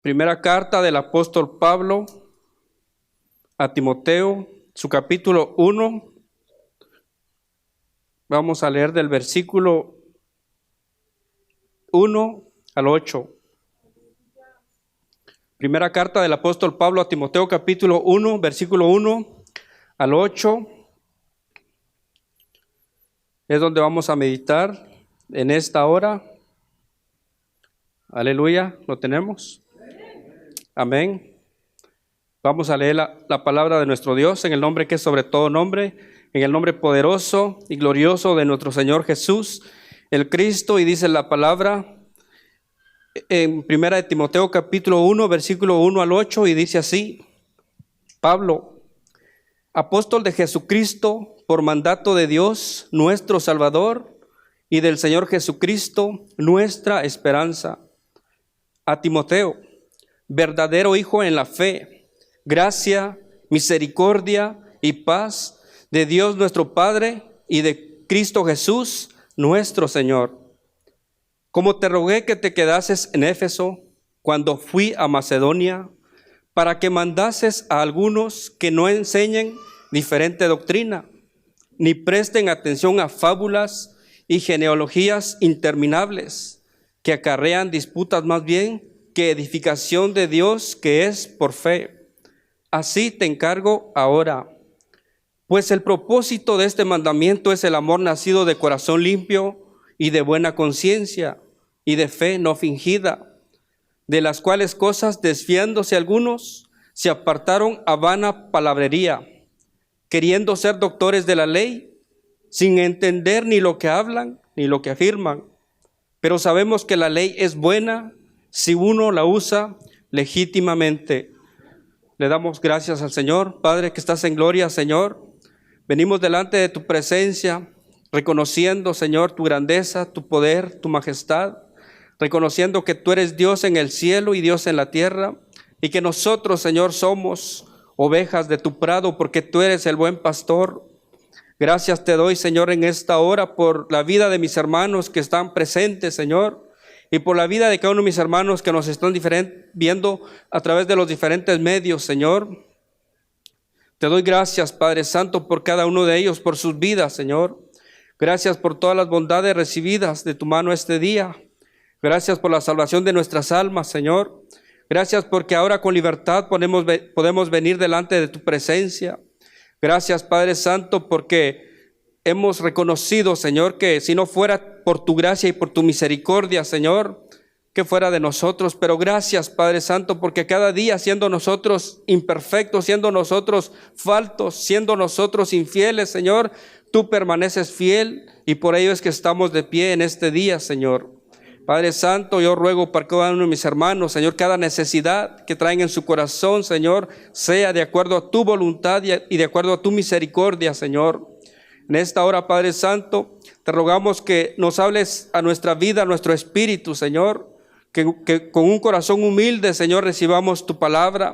Primera carta del apóstol Pablo a Timoteo, su capítulo 1. Vamos a leer del versículo 1 al 8. Primera carta del apóstol Pablo a Timoteo, capítulo 1, versículo 1 al 8. Es donde vamos a meditar en esta hora. Aleluya, ¿lo tenemos? Amén. Vamos a leer la palabra de nuestro Dios en el nombre que es sobre todo nombre, en el nombre poderoso y glorioso de nuestro Señor Jesús, el Cristo, y dice la palabra en Primera de Timoteo capítulo 1, versículo 1 al 8, y dice así: Pablo, apóstol de Jesucristo, por mandato de Dios, nuestro Salvador, y del Señor Jesucristo, nuestra esperanza. A Timoteo, verdadero hijo en la fe, gracia, misericordia y paz de Dios nuestro Padre y de Cristo Jesús, nuestro Señor. Como te rogué que te quedases en Éfeso cuando fui a Macedonia, para que mandases a algunos que no enseñen diferente doctrina, ni presten atención a fábulas y genealogías interminables, que acarrean disputas más bien que edificación de Dios que es por fe. Así te encargo ahora, pues el propósito de este mandamiento es el amor nacido de corazón limpio y de buena conciencia y de fe no fingida, de las cuales cosas, desviándose algunos, se apartaron a vana palabrería, queriendo ser doctores de la ley, sin entender ni lo que hablan ni lo que afirman. Pero sabemos que la ley es buena si uno la usa legítimamente. Le damos gracias al Señor. Padre, que estás en gloria, Señor. Venimos delante de tu presencia, reconociendo, Señor, tu grandeza, tu poder, tu majestad, reconociendo que tú eres Dios en el cielo y Dios en la tierra, y que nosotros, Señor, somos ovejas de tu prado, porque tú eres el buen pastor. Gracias te doy, Señor, en esta hora por la vida de mis hermanos que están presentes, Señor, y por la vida de cada uno de mis hermanos que nos están viendo a través de los diferentes medios, Señor. Te doy gracias, Padre Santo, por cada uno de ellos, por sus vidas, Señor. Gracias por todas las bondades recibidas de tu mano este día. Gracias por la salvación de nuestras almas, Señor. Gracias porque ahora con libertad podemos venir delante de tu presencia. Gracias, Padre Santo, porque hemos reconocido, Señor, que si no fuera por tu gracia y por tu misericordia, Señor, que fuera de nosotros. Pero gracias, Padre Santo, porque cada día, siendo nosotros imperfectos, siendo nosotros faltos, siendo nosotros infieles, Señor, tú permaneces fiel, y por ello es que estamos de pie en este día, Señor. Padre Santo, yo ruego para cada uno de mis hermanos, Señor, cada necesidad que traen en su corazón, Señor, sea de acuerdo a tu voluntad y de acuerdo a tu misericordia, Señor. En esta hora, Padre Santo, te rogamos que nos hables a nuestra vida, a nuestro espíritu, Señor, que con un corazón humilde, Señor, recibamos tu palabra.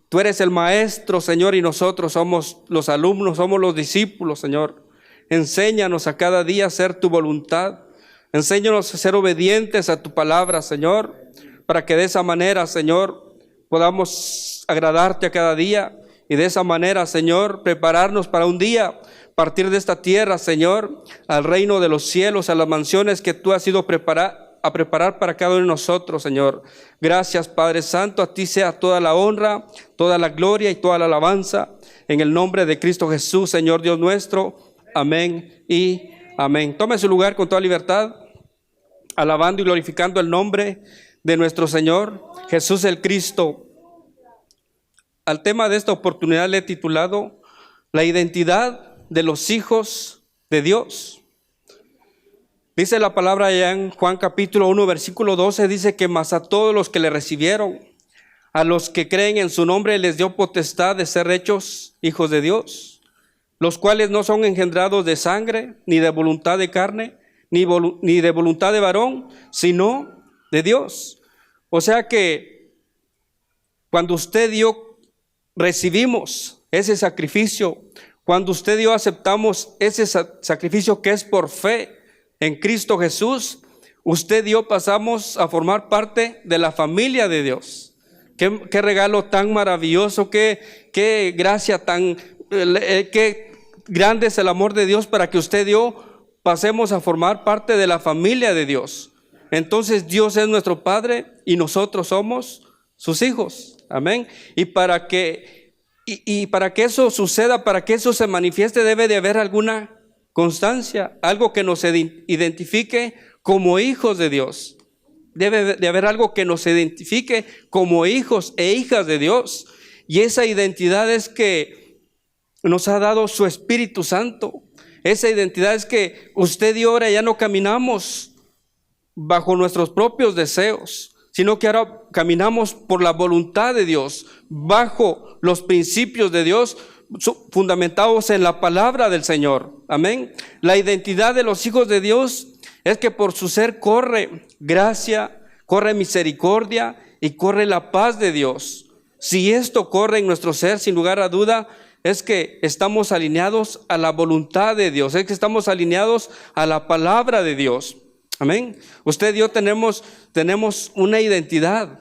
Tú eres el maestro, Señor, y nosotros somos los alumnos, somos los discípulos, Señor. Enséñanos a cada día a hacer tu voluntad. Enséñanos a ser obedientes a tu palabra, Señor, para que de esa manera, Señor, podamos agradarte a cada día, y de esa manera, Señor, prepararnos para un día partir de esta tierra, Señor, al reino de los cielos, a las mansiones que tú has ido a preparar para cada uno de nosotros, Señor. Gracias, Padre Santo, a ti sea toda la honra, toda la gloria y toda la alabanza, en el nombre de Cristo Jesús, Señor Dios nuestro. Amén y amén. Tome su lugar con toda libertad, alabando y glorificando el nombre de nuestro Señor Jesús el Cristo. Al tema de esta oportunidad le he titulado La identidad de los hijos de Dios. Dice la palabra allá en Juan capítulo 1, versículo 12, dice que mas a todos los que le recibieron, a los que creen en su nombre, les dio potestad de ser hechos hijos de Dios, los cuales no son engendrados de sangre, ni de voluntad de carne, ni de voluntad de varón, sino de Dios. O sea que cuando usted y yo recibimos ese sacrificio, cuando usted y yo aceptamos ese sacrificio que es por fe en Cristo Jesús, usted y yo pasamos a formar parte de la familia de Dios. Qué regalo tan maravilloso, qué gracia tan, qué grande es el amor de Dios para que usted y yo pasemos a formar parte de la familia de Dios. Entonces Dios es nuestro Padre y nosotros somos sus hijos. Amén. Y para que eso suceda, para que eso se manifieste, debe de haber alguna constancia, algo que nos identifique como hijos de Dios. Debe de haber algo que nos identifique como hijos e hijas de Dios. Y esa identidad es que nos ha dado su Espíritu Santo. Esa identidad es que usted y yo ahora ya no caminamos bajo nuestros propios deseos, sino que ahora caminamos por la voluntad de Dios, bajo los principios de Dios, fundamentados en la palabra del Señor. Amén. La identidad de los hijos de Dios es que por su ser corre gracia, corre misericordia y corre la paz de Dios. Si esto corre en nuestro ser, sin lugar a duda, es que estamos alineados a la voluntad de Dios, es que estamos alineados a la palabra de Dios. Amén. Usted y yo tenemos una identidad.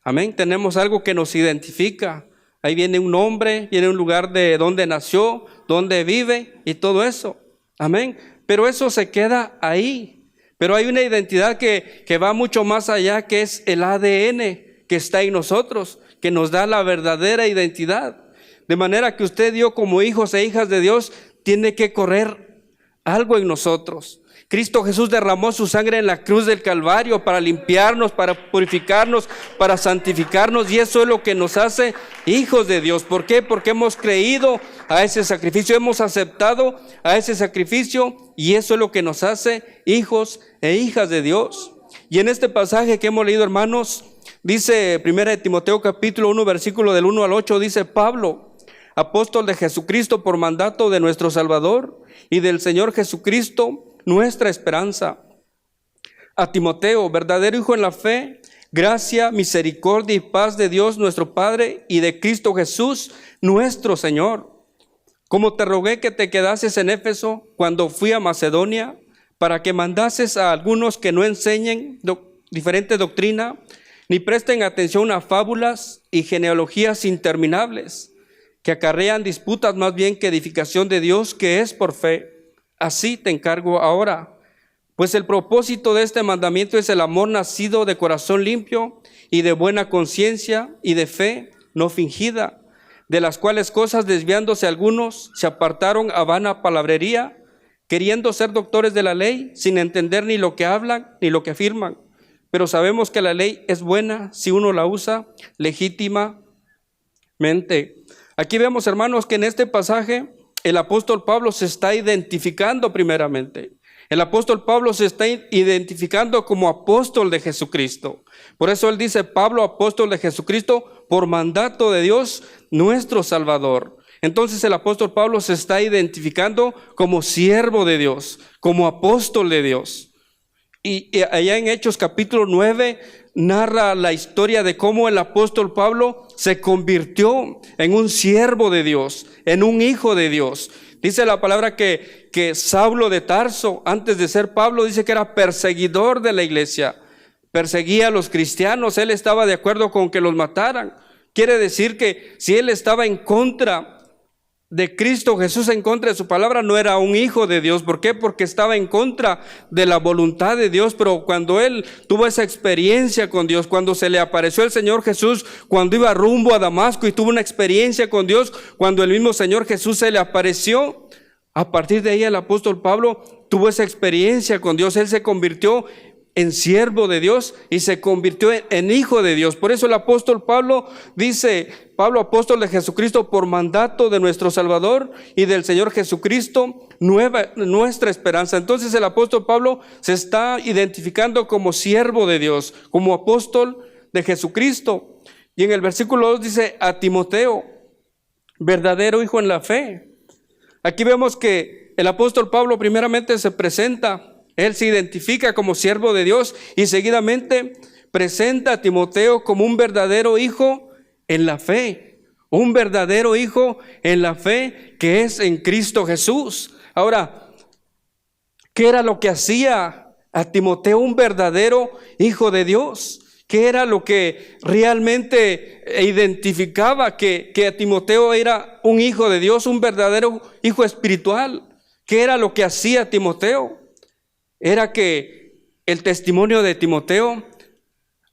Amén. Tenemos algo que nos identifica. Ahí viene un nombre, viene un lugar de donde nació, donde vive y todo eso. Amén. Pero eso se queda ahí. Pero hay una identidad que va mucho más allá, que es el ADN que está en nosotros, que nos da la verdadera identidad. De manera que usted y yo, como hijos e hijas de Dios, tiene que correr algo en nosotros. Cristo Jesús derramó su sangre en la cruz del Calvario para limpiarnos, para purificarnos, para santificarnos, y eso es lo que nos hace hijos de Dios. ¿Por qué? Porque hemos creído a ese sacrificio, hemos aceptado a ese sacrificio, y eso es lo que nos hace hijos e hijas de Dios. Y en este pasaje que hemos leído, hermanos, dice 1 Timoteo capítulo 1, versículo del 1 al 8, dice: Pablo, apóstol de Jesucristo por mandato de nuestro Salvador y del Señor Jesucristo, nuestra esperanza. A Timoteo, verdadero hijo en la fe, gracia, misericordia y paz de Dios nuestro Padre y de Cristo Jesús nuestro Señor. Como te rogué que te quedases en Éfeso cuando fui a Macedonia, para que mandases a algunos que no enseñen diferente doctrina, ni presten atención a fábulas y genealogías interminables, que acarrean disputas más bien que edificación de Dios, que es por fe. Así te encargo ahora, pues el propósito de este mandamiento es el amor nacido de corazón limpio y de buena conciencia y de fe no fingida, de las cuales cosas desviándose algunos se apartaron a vana palabrería, queriendo ser doctores de la ley, sin entender ni lo que hablan ni lo que afirman. Pero sabemos que la ley es buena si uno la usa legítimamente. Aquí vemos, hermanos, que en este pasaje el apóstol Pablo se está identificando primeramente. El apóstol Pablo se está identificando como apóstol de Jesucristo. Por eso él dice: Pablo, apóstol de Jesucristo, por mandato de Dios, nuestro Salvador. Entonces el apóstol Pablo se está identificando como siervo de Dios, como apóstol de Dios. Y allá en Hechos capítulo 9 narra la historia de cómo el apóstol Pablo se convirtió en un siervo de Dios, en un hijo de Dios. Dice la palabra que Saulo de Tarso, antes de ser Pablo, dice que era perseguidor de la iglesia. Perseguía a los cristianos, él estaba de acuerdo con que los mataran. Quiere decir que si él estaba en contra de Cristo Jesús, en contra de su palabra, no era un hijo de Dios. ¿Por qué? Porque estaba en contra de la voluntad de Dios. Pero cuando él tuvo esa experiencia con Dios, cuando se le apareció el Señor Jesús, cuando iba rumbo a Damasco y tuvo una experiencia con Dios, cuando el mismo Señor Jesús se le apareció, a partir de ahí el apóstol Pablo tuvo esa experiencia con Dios. Él se convirtió en siervo de Dios y se convirtió en hijo de Dios. Por eso el apóstol Pablo dice: Pablo, apóstol de Jesucristo, por mandato de nuestro Salvador y del Señor Jesucristo, nuestra esperanza. Entonces el apóstol Pablo se está identificando como siervo de Dios, como apóstol de Jesucristo. Y en el versículo 2 dice: a Timoteo, verdadero hijo en la fe. Aquí vemos que el apóstol Pablo primeramente se presenta. Él se identifica como siervo de Dios y seguidamente presenta a Timoteo como un verdadero hijo en la fe. Un verdadero hijo en la fe que es en Cristo Jesús. Ahora, ¿qué era lo que hacía a Timoteo un verdadero hijo de Dios? ¿Qué era lo que realmente identificaba que Timoteo era un hijo de Dios, un verdadero hijo espiritual? ¿Qué era lo que hacía Timoteo? Era que el testimonio de Timoteo,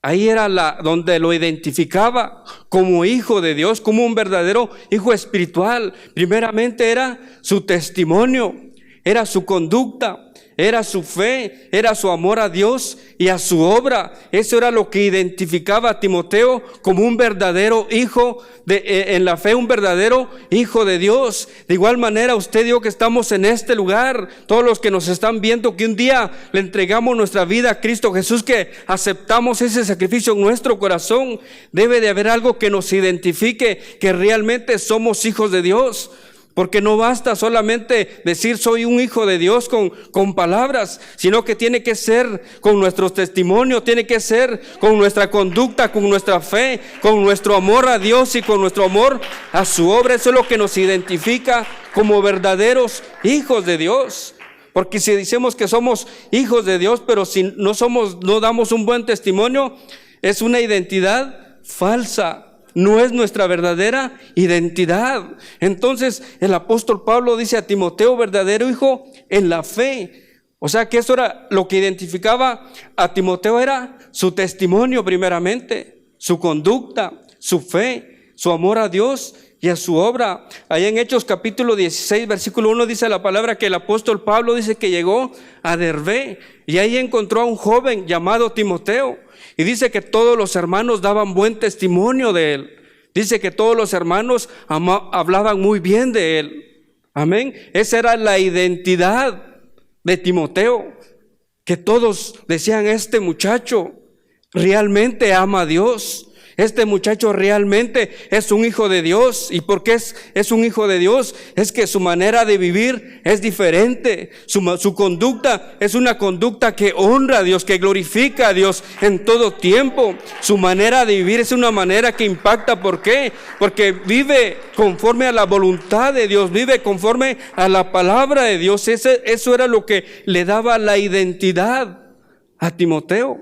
ahí era donde lo identificaba como hijo de Dios, como un verdadero hijo espiritual. Primeramente era su testimonio, era su conducta, era su fe, era su amor a Dios y a su obra. Eso era lo que identificaba a Timoteo como un verdadero hijo en la fe, un verdadero hijo de Dios. De igual manera, usted y yo que estamos en este lugar, todos los que nos están viendo, que un día le entregamos nuestra vida a Cristo Jesús, que aceptamos ese sacrificio en nuestro corazón, debe de haber algo que nos identifique que realmente somos hijos de Dios. Porque no basta solamente decir soy un hijo de Dios con palabras, sino que tiene que ser con nuestros testimonios, tiene que ser con nuestra conducta, con nuestra fe, con nuestro amor a Dios y con nuestro amor a su obra. Eso es lo que nos identifica como verdaderos hijos de Dios. Porque si decimos que somos hijos de Dios, pero si no damos un buen testimonio, es una identidad falsa. No es nuestra verdadera identidad. Entonces el apóstol Pablo dice a Timoteo, verdadero hijo en la fe. O sea que eso era lo que identificaba a Timoteo, era su testimonio primeramente, su conducta, su fe, su amor a Dios y a su obra. Allá en Hechos capítulo 16 versículo 1 dice la palabra que el apóstol Pablo dice que llegó a Derbe y ahí encontró a un joven llamado Timoteo. Y dice que todos los hermanos daban buen testimonio de él. Dice que todos los hermanos hablaban muy bien de él. Amén. Esa era la identidad de Timoteo. Que todos decían, este muchacho realmente ama a Dios. Este muchacho realmente es un hijo de Dios. ¿Y por qué es un hijo de Dios? Es que su manera de vivir es diferente. Su conducta es una conducta que honra a Dios, que glorifica a Dios en todo tiempo. Su manera de vivir es una manera que impacta. ¿Por qué? Porque vive conforme a la voluntad de Dios, vive conforme a la palabra de Dios. Eso era lo que le daba la identidad a Timoteo.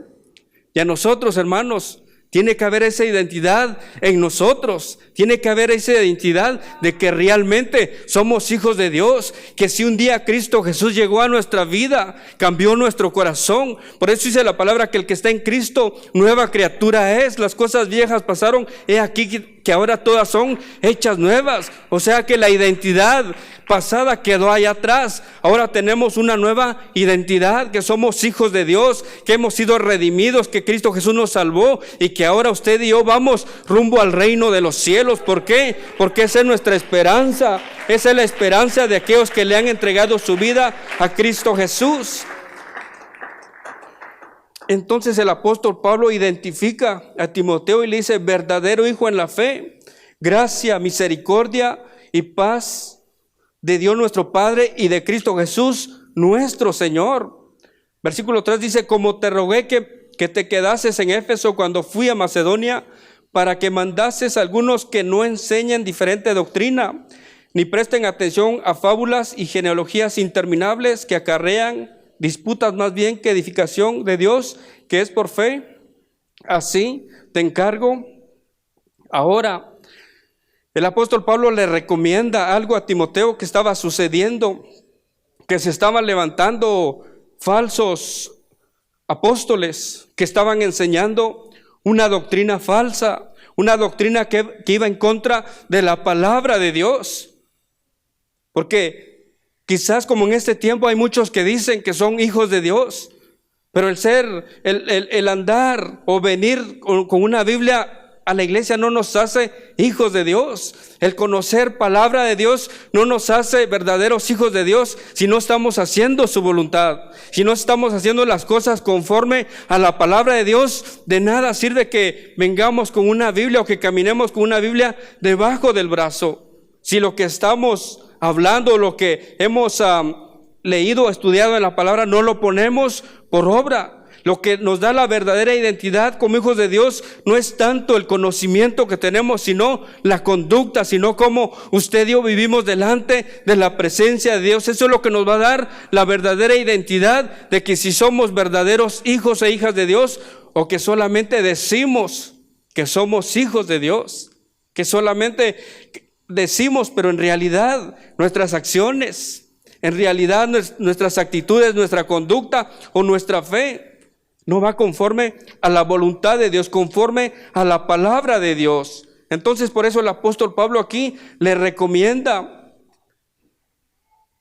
Y a nosotros, hermanos, tiene que haber esa identidad en nosotros. Tiene que haber esa identidad de que realmente somos hijos de Dios. Que si un día Cristo Jesús llegó a nuestra vida, cambió nuestro corazón. Por eso dice la palabra que el que está en Cristo, nueva criatura es. Las cosas viejas pasaron, he aquí que ahora todas son hechas nuevas. O sea que la identidad pasada quedó allá atrás. Ahora tenemos una nueva identidad, que somos hijos de Dios, que hemos sido redimidos, que Cristo Jesús nos salvó y que ahora usted y yo vamos rumbo al reino de los cielos. ¿Por qué? Porque esa es nuestra esperanza. Esa es la esperanza de aquellos que le han entregado su vida a Cristo Jesús. Entonces el apóstol Pablo identifica a Timoteo y le dice, verdadero hijo en la fe, gracia, misericordia y paz de Dios nuestro Padre y de Cristo Jesús nuestro Señor. Versículo 3 dice, como te rogué que te quedases en Éfeso cuando fui a Macedonia, para que mandases a algunos que no enseñen diferente doctrina, ni presten atención a fábulas y genealogías interminables que acarrean disputas más bien que edificación de Dios, que es por fe. Así te encargo ahora. El apóstol Pablo le recomienda algo a Timoteo que estaba sucediendo, que se estaban levantando falsos apóstoles que estaban enseñando una doctrina falsa, una doctrina que iba en contra de la palabra de Dios. Porque quizás como en este tiempo hay muchos que dicen que son hijos de Dios, pero el andar o venir con una Biblia a la iglesia no nos hace hijos de Dios. El conocer palabra de Dios no nos hace verdaderos hijos de Dios si no estamos haciendo su voluntad, si no estamos haciendo las cosas conforme a la palabra de Dios. De nada sirve que vengamos con una Biblia o que caminemos con una Biblia debajo del brazo, si lo que estamos hablando, lo que hemos leído o estudiado en la palabra, no lo ponemos por obra. Lo que nos da la verdadera identidad como hijos de Dios no es tanto el conocimiento que tenemos, sino la conducta, sino cómo usted y yo vivimos delante de la presencia de Dios. Eso es lo que nos va a dar la verdadera identidad de que si somos verdaderos hijos e hijas de Dios o que solamente decimos que somos hijos de Dios, que solamente decimos, pero en realidad nuestras acciones, en realidad nuestras actitudes, nuestra conducta o nuestra fe no va conforme a la voluntad de Dios, conforme a la palabra de Dios. Entonces, por eso el apóstol Pablo aquí le recomienda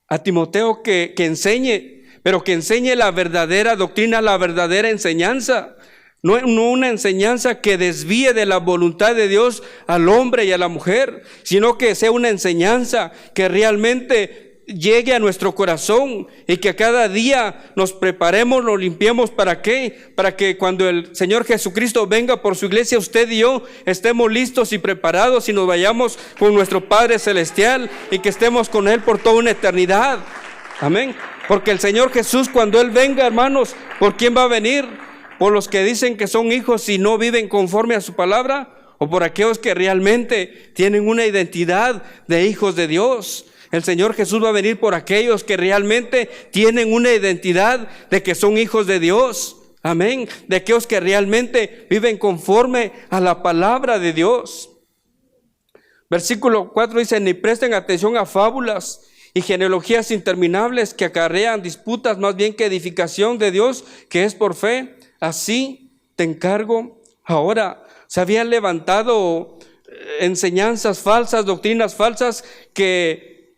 a Timoteo que enseñe, pero que enseñe la verdadera doctrina, la verdadera enseñanza. No una enseñanza que desvíe de la voluntad de Dios al hombre y a la mujer, sino que sea una enseñanza que realmente llegue a nuestro corazón y que cada día nos preparemos, nos limpiemos. ¿Para qué? Para que cuando el Señor Jesucristo venga por su iglesia, usted y yo estemos listos y preparados y nos vayamos con nuestro Padre Celestial y que estemos con Él por toda una eternidad. Amén. Porque el Señor Jesús, cuando Él venga, hermanos, ¿por quién va a venir? ¿Por los que dicen que son hijos y no viven conforme a su palabra? ¿O por aquellos que realmente tienen una identidad de hijos de Dios? El Señor Jesús va a venir por aquellos que realmente tienen una identidad de que son hijos de Dios. Amén. De aquellos que realmente viven conforme a la palabra de Dios. Versículo 4 dice: ni presten atención a fábulas y genealogías interminables que acarrean disputas, más bien que edificación de Dios, que es por fe. Así te encargo ahora. Se habían levantado enseñanzas falsas, doctrinas falsas que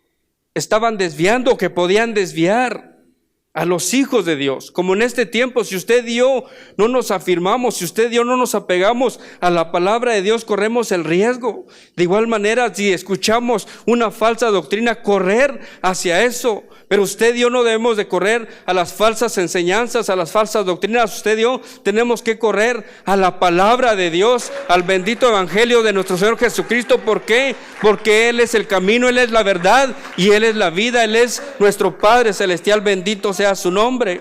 estaban desviando, que podían desviar a los hijos de Dios. Como en este tiempo, si usted y yo no nos afirmamos, si usted y yo no nos apegamos a la palabra de Dios, corremos el riesgo. De igual manera, si escuchamos una falsa doctrina, correr hacia eso. Pero usted y yo no debemos de correr a las falsas enseñanzas, a las falsas doctrinas. Usted y yo tenemos que correr a la palabra de Dios, al bendito evangelio de nuestro Señor Jesucristo. ¿Por qué? Porque Él es el camino, Él es la verdad y Él es la vida. Él es nuestro Padre Celestial, bendito sea su nombre.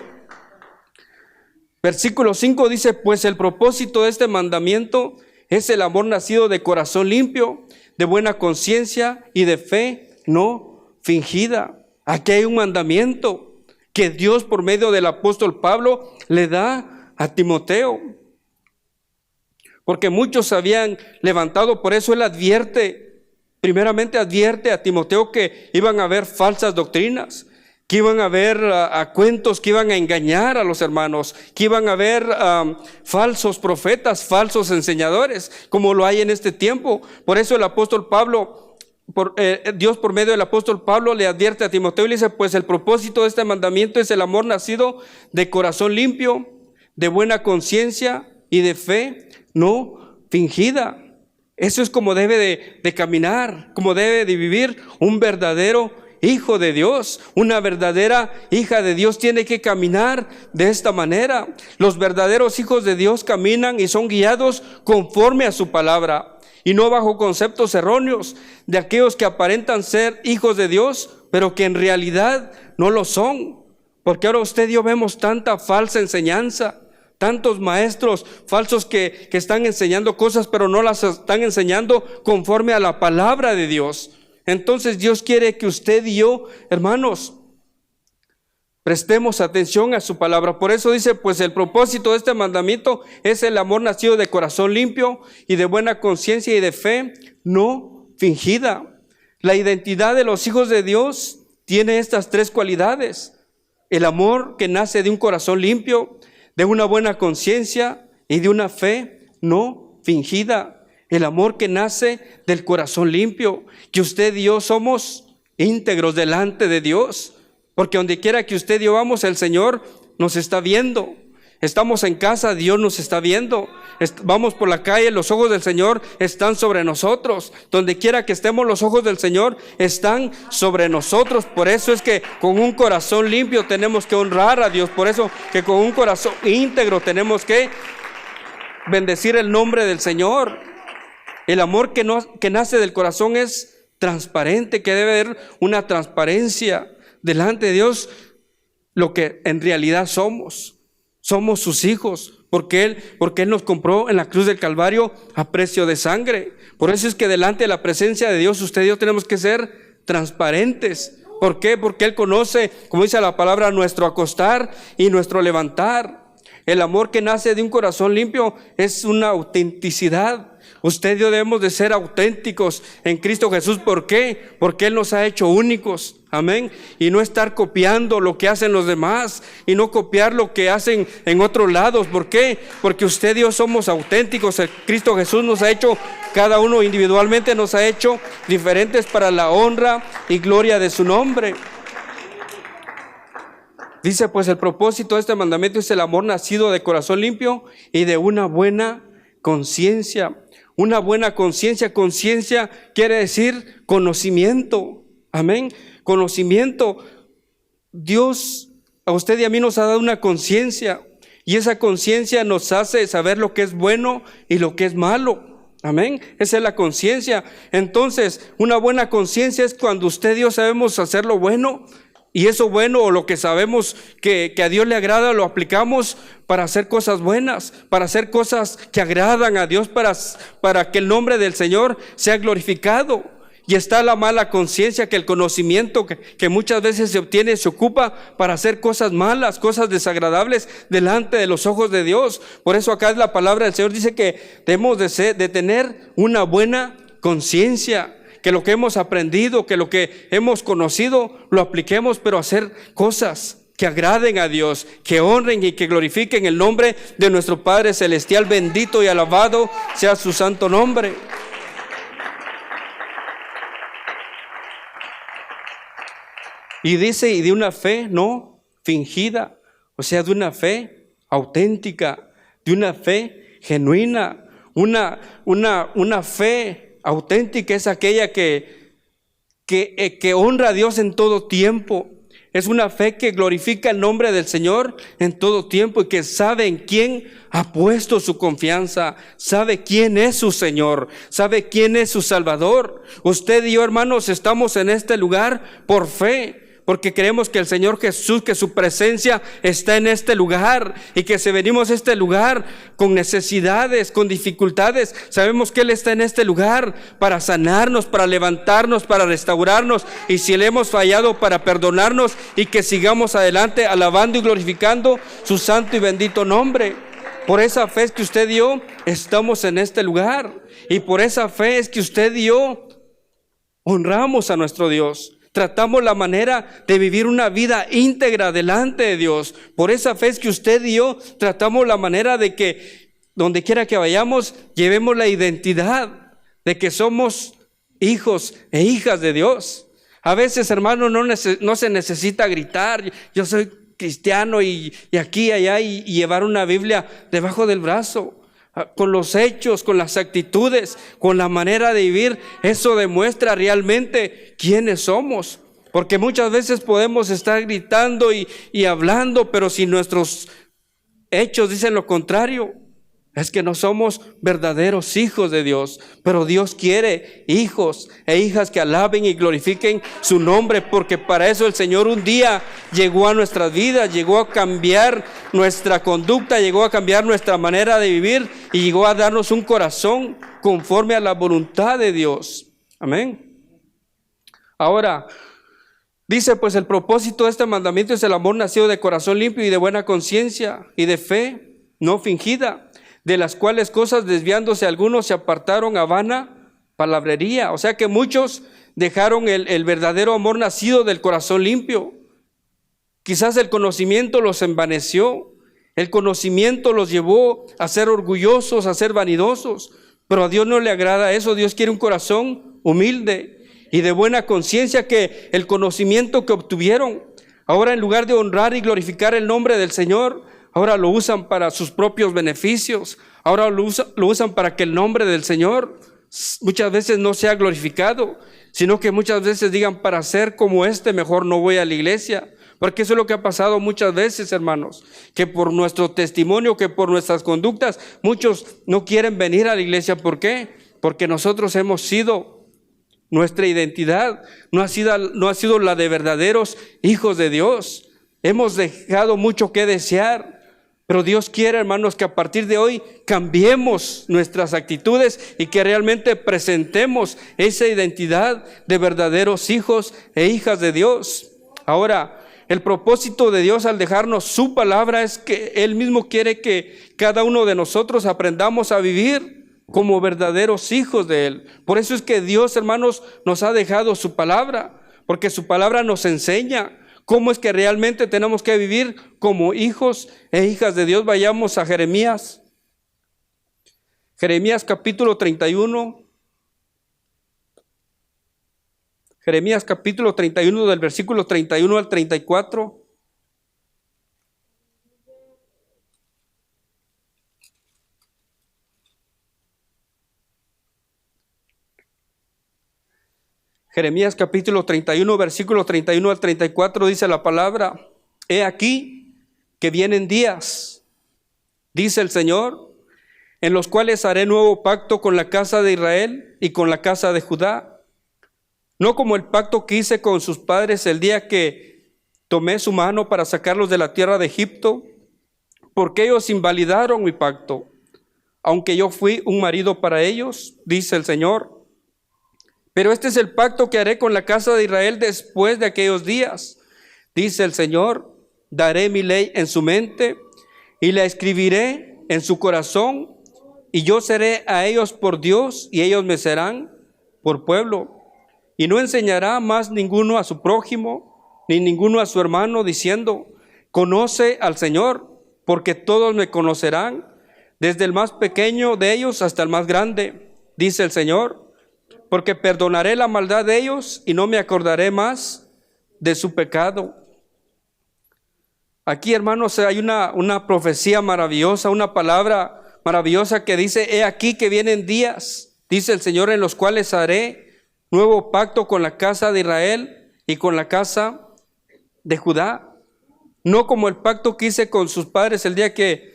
Versículo 5 dice: pues el propósito de este mandamiento es el amor nacido de corazón limpio, de buena conciencia y de fe no fingida. Aquí hay un mandamiento que Dios, por medio del apóstol Pablo, le da a Timoteo, porque muchos se habían levantado. Por eso él primeramente advierte a Timoteo que iban a haber falsas doctrinas, que iban a haber cuentos que iban a engañar a los hermanos, que iban a haber falsos profetas, falsos enseñadores, como lo hay en este tiempo. Por eso el apóstol Pablo, Dios por medio del apóstol Pablo le advierte a Timoteo y le dice: pues el propósito de este mandamiento es el amor nacido de corazón limpio, de buena conciencia y de fe no fingida. Eso es como debe de caminar, como debe de vivir un verdadero hijo de Dios. Una verdadera hija de Dios tiene que caminar de esta manera. Los verdaderos hijos de Dios caminan y son guiados conforme a su palabra, y no bajo conceptos erróneos de aquellos que aparentan ser hijos de Dios, pero que en realidad no lo son. Porque ahora usted y yo vemos tanta falsa enseñanza, tantos maestros falsos que están enseñando cosas, pero no las están enseñando conforme a la palabra de Dios. Entonces Dios quiere que usted y yo, hermanos, prestemos atención a su palabra. Por eso dice: pues el propósito de este mandamiento es el amor nacido de corazón limpio y de buena conciencia y de fe no fingida. La identidad de los hijos de Dios tiene estas tres cualidades: el amor que nace de un corazón limpio, de una buena conciencia y de una fe no fingida. El amor que nace del corazón limpio, que usted y yo somos íntegros delante de Dios. Porque donde quiera que usted y yo vamos, el Señor nos está viendo. Estamos en casa, Dios nos está viendo. Vamos por la calle, los ojos del Señor están sobre nosotros. Donde quiera que estemos, los ojos del Señor están sobre nosotros. Por eso es que con un corazón limpio tenemos que honrar a Dios. Por eso que con un corazón íntegro tenemos que bendecir el nombre del Señor. El amor que nace del corazón es transparente, que debe haber una transparencia delante de Dios, lo que en realidad somos sus hijos, porque Él nos compró en la cruz del Calvario a precio de sangre. Por eso es que delante de la presencia de Dios, usted y yo tenemos que ser transparentes. ¿Por qué? Porque Él conoce, como dice la palabra, nuestro acostar y nuestro levantar. El amor que nace de un corazón limpio es una autenticidad. Usted y yo debemos de ser auténticos en Cristo Jesús. ¿Por qué? Porque Él nos ha hecho únicos. Amén. Y no estar copiando lo que hacen los demás y no copiar lo que hacen en otros lados. ¿Por qué? Porque usted y yo somos auténticos. Cristo Jesús nos ha hecho, cada uno individualmente nos ha hecho diferentes para la honra y gloria de su nombre. Dice pues el propósito de este mandamiento es el amor nacido de corazón limpio y de una buena conciencia. Una buena conciencia. Conciencia quiere decir conocimiento. Amén. Conocimiento. Dios a usted y a mí nos ha dado una conciencia, y esa conciencia nos hace saber lo que es bueno y lo que es malo. Amén. Esa es la conciencia. Entonces, una buena conciencia es cuando usted y yo sabemos hacer lo bueno, y eso bueno o lo que sabemos que a Dios le agrada, lo aplicamos para hacer cosas buenas, para hacer cosas que agradan a Dios, para que el nombre del Señor sea glorificado. Y está la mala conciencia, que el conocimiento que muchas veces se obtiene se ocupa para hacer cosas malas, cosas desagradables delante de los ojos de Dios. Por eso acá es la palabra del Señor, dice que debemos de tener una buena conciencia, que lo que hemos aprendido, que lo que hemos conocido, lo apliquemos, pero hacer cosas que agraden a Dios, que honren y que glorifiquen el nombre de nuestro Padre Celestial. Bendito y alabado sea su santo nombre. Y dice, y de una fe no fingida, o sea, de una fe auténtica, de una fe genuina. Una fe auténtica es aquella que honra a Dios en todo tiempo. Es una fe que glorifica el nombre del Señor en todo tiempo y que sabe en quién ha puesto su confianza, sabe quién es su Señor, sabe quién es su Salvador. Usted y yo, hermanos, estamos en este lugar por fe, porque creemos que el Señor Jesús, que su presencia está en este lugar, y que si venimos a este lugar con necesidades, con dificultades, sabemos que Él está en este lugar para sanarnos, para levantarnos, para restaurarnos, y si le hemos fallado, para perdonarnos, y que sigamos adelante alabando y glorificando su santo y bendito nombre. Por esa fe es que usted y yo estamos en este lugar, y por esa fe es que usted y yo honramos a nuestro Dios. Tratamos la manera de vivir una vida íntegra delante de Dios. Por esa fe es que usted y yo tratamos la manera de que donde quiera que vayamos, llevemos la identidad de que somos hijos e hijas de Dios. A veces, hermano, no se necesita gritar, yo soy cristiano y aquí y allá, y llevar una Biblia debajo del brazo. Con los hechos, con las actitudes, con la manera de vivir, eso demuestra realmente quiénes somos. Porque muchas veces podemos estar gritando y hablando, pero si nuestros hechos dicen lo contrario, es que no somos verdaderos hijos de Dios. Pero Dios quiere hijos e hijas que alaben y glorifiquen su nombre, porque para eso el Señor un día llegó a nuestras vidas, llegó a cambiar nuestra conducta, llegó a cambiar nuestra manera de vivir y llegó a darnos un corazón conforme a la voluntad de Dios. Amén. Ahora, dice pues el propósito de este mandamiento es el amor nacido de corazón limpio y de buena conciencia y de fe no fingida, de las cuales cosas desviándose algunos se apartaron a vana palabrería. O sea que muchos dejaron el verdadero amor nacido del corazón limpio. Quizás el conocimiento los envaneció, el conocimiento los llevó a ser orgullosos, a ser vanidosos, pero a Dios no le agrada eso. Dios quiere un corazón humilde y de buena conciencia, que el conocimiento que obtuvieron, ahora en lugar de honrar y glorificar el nombre del Señor, ahora lo usan para sus propios beneficios. Ahora lo usan para que el nombre del Señor muchas veces no sea glorificado, sino que muchas veces digan, para ser como mejor no voy a la iglesia. Porque eso es lo que ha pasado muchas veces, hermanos, que por nuestro testimonio, que por nuestras conductas, muchos no quieren venir a la iglesia. ¿Por qué? Porque nosotros hemos sido, nuestra identidad no ha sido la de verdaderos hijos de Dios. Hemos dejado mucho que desear, pero Dios quiere, hermanos, que a partir de hoy cambiemos nuestras actitudes y que realmente presentemos esa identidad de verdaderos hijos e hijas de Dios. Ahora, El propósito de Dios al dejarnos su palabra es que Él mismo quiere que cada uno de nosotros aprendamos a vivir como verdaderos hijos de Él. Por eso es que Dios, hermanos, nos ha dejado su palabra, porque su palabra nos enseña cómo es que realmente tenemos que vivir como hijos e hijas de Dios. Vayamos a Jeremías. Jeremías capítulo 31. Jeremías capítulo 31 del versículo 31 al 34. Jeremías capítulo 31, versículo 31 al 34 dice la palabra: He aquí que vienen días, dice el Señor, en los cuales haré nuevo pacto con la casa de Israel y con la casa de Judá. No como el pacto que hice con sus padres el día que tomé su mano para sacarlos de la tierra de Egipto, porque ellos invalidaron mi pacto, aunque yo fui un marido para ellos, dice el Señor. Pero este es el pacto que haré con la casa de Israel después de aquellos días, dice el Señor. Daré mi ley en su mente y la escribiré en su corazón, y yo seré a ellos por Dios y ellos me serán por pueblo. Y no enseñará más ninguno a su prójimo, ni ninguno a su hermano, diciendo: conoce al Señor, porque todos me conocerán, desde el más pequeño de ellos hasta el más grande, dice el Señor, porque perdonaré la maldad de ellos y no me acordaré más de su pecado. Aquí, hermanos, hay una profecía maravillosa, una palabra maravillosa que dice: he aquí que vienen días, dice el Señor, en los cuales haré nuevo pacto con la casa de Israel y con la casa de Judá. No como el pacto que hice con sus padres el día que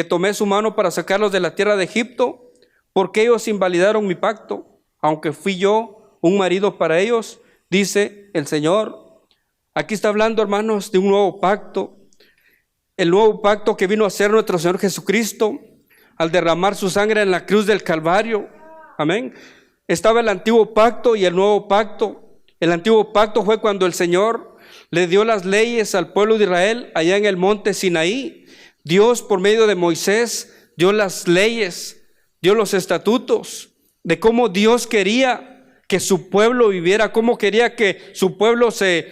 tomé su mano para sacarlos de la tierra de Egipto, porque ellos invalidaron mi pacto, aunque fui yo un marido para ellos, dice el Señor. Aquí está hablando, hermanos, de un nuevo pacto. El nuevo pacto que vino a hacer nuestro Señor Jesucristo al derramar su sangre en la cruz del Calvario. Amén. Estaba el antiguo pacto y el nuevo pacto. El antiguo pacto fue cuando el Señor le dio las leyes al pueblo de Israel allá en el monte Sinaí. Dios, por medio de Moisés, dio las leyes, dio los estatutos de cómo Dios quería que su pueblo viviera, cómo quería que su pueblo se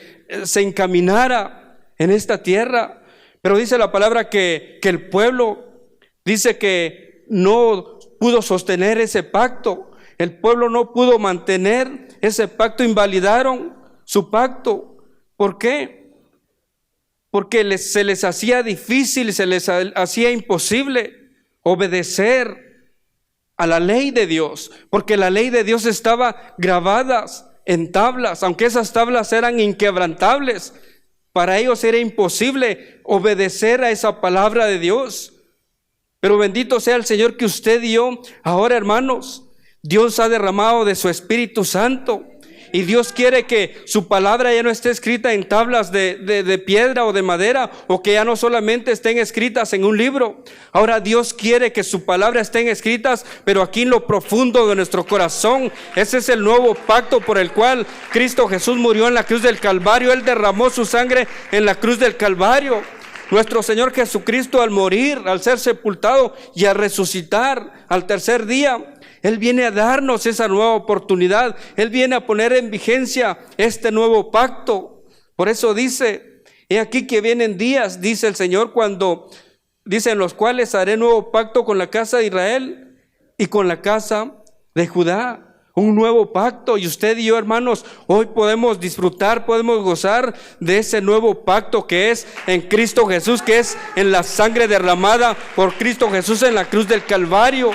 encaminara en esta tierra. Pero dice la palabra que el pueblo dice que no pudo sostener ese pacto. El pueblo no pudo mantener ese pacto, invalidaron su pacto. ¿Por qué? Porque se les hacía difícil, se les hacía imposible obedecer a la ley de Dios, porque la ley de Dios estaba grabada en tablas, aunque esas tablas eran inquebrantables. Para ellos era imposible obedecer a esa palabra de Dios. Pero bendito sea el Señor que usted y yo, ahora, hermanos, Dios ha derramado de su Espíritu Santo, y Dios quiere que su palabra ya no esté escrita en tablas de piedra o de madera, o que ya no solamente estén escritas en un libro. Ahora Dios quiere que su palabra estén escritas, pero aquí en lo profundo de nuestro corazón. Ese es el nuevo pacto por el cual Cristo Jesús murió en la cruz del Calvario. Él derramó su sangre en la cruz del Calvario. Nuestro Señor Jesucristo, al morir, al ser sepultado y al resucitar al tercer día, Él viene a darnos esa nueva oportunidad. Él viene a poner en vigencia este nuevo pacto. Por eso dice: he aquí que vienen días, dice el Señor, cuando dice: en los cuales haré nuevo pacto con la casa de Israel y con la casa de Judá. Un nuevo pacto, y usted y yo, hermanos, hoy podemos disfrutar, podemos gozar de ese nuevo pacto que es en Cristo Jesús, que es en la sangre derramada por Cristo Jesús en la cruz del Calvario.